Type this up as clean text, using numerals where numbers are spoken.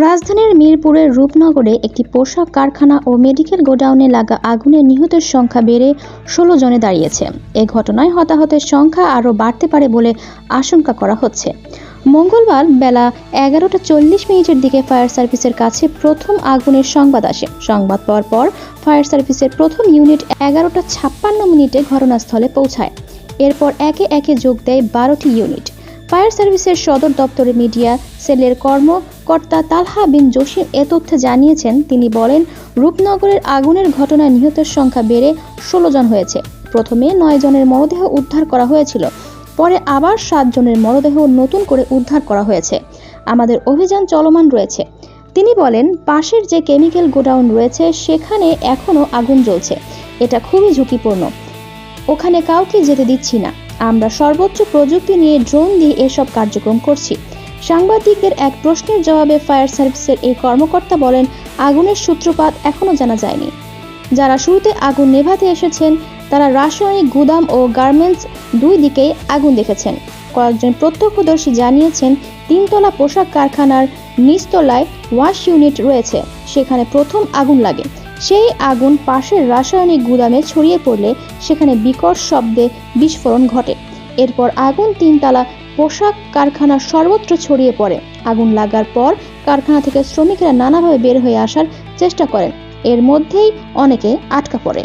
রাজধানীর মিরপুরের রূপনগরে একটি পোশাক কারখানা ও মেডিকেল গোডাউনে লাগা আগুনে নিহতের সংখ্যা বেড়ে ১৬ জনে দাঁড়িয়েছে। এ ঘটনায় হতাহতের সংখ্যা আরও বাড়তে পারে বলে আশঙ্কা করা হচ্ছে। মঙ্গলবার বেলা ১১:৪০ দিকে ফায়ার সার্ভিসের কাছে প্রথম আগুনের সংবাদ আসে। সংবাদ পাওয়ার পর ফায়ার সার্ভিসের প্রথম ইউনিট ১১:৫৬ ঘটনাস্থলে পৌঁছায়। এরপর একে একে যোগ দেয় ১২টি ইউনিট। ফায়ার সার্ভিসের সদর দপ্তরের মিডিয়া সেলের কর্মকর্তা তালহা বিন জসিম এ তথ্য জানিয়েছেন। তিনি বলেন, রূপনগরের আগুনের ঘটনায় নিহতের সংখ্যা বেড়ে ১৬ জন হয়েছে। প্রথমে ৯ জনের মরদেহ উদ্ধার করা হয়েছিল, পরে আবার ৭ জনের মরদেহ নতুন করে উদ্ধার করা হয়েছে। আমাদের অভিযান চলমান রয়েছে। তিনি বলেন, পাশের যে কেমিক্যাল গোডাউন রয়েছে সেখানে এখনও আগুন জ্বলছে। এটা খুবই ঝুঁকিপূর্ণ, ওখানে কাউকে যেতে দিচ্ছি না। আমরা সর্বোচ্চ প্রযুক্তি নিয়ে ড্রোন দিয়ে এসব কার্যক্রম করছি। সাংবাদিকদের এক প্রশ্নের জবাবে ফায়ার সার্ভিসের এই কর্মকর্তা বলেন, আগুনের সূত্রপাত এখনও জানা যায়নি। যারা শুরুতে আগুন নেভাতে এসেছেন তারা রাসায়নিক গুদাম ও গার্মেন্টস দুই দিকেই আগুন দেখেছেন। কয়েকজন প্রত্যক্ষদর্শী জানিয়েছেন, ৩তলা পোশাক কারখানার নিচতলায় ওয়াশ ইউনিট রয়েছে, সেখানে প্রথম আগুন লাগে। সেই আগুন পাশের রাসায়নিক গুদামে ছড়িয়ে পড়লে সেখানে বিকট শব্দে বিস্ফোরণ ঘটে। এরপর আগুন ৩তলা পোশাক কারখানার সর্বত্র ছড়িয়ে পড়ে। আগুন লাগার পর কারখানা থেকে শ্রমিকরা নানাভাবে বের হয়ে আসার চেষ্টা করেন, এর মধ্যেই অনেকে আটকা পড়ে।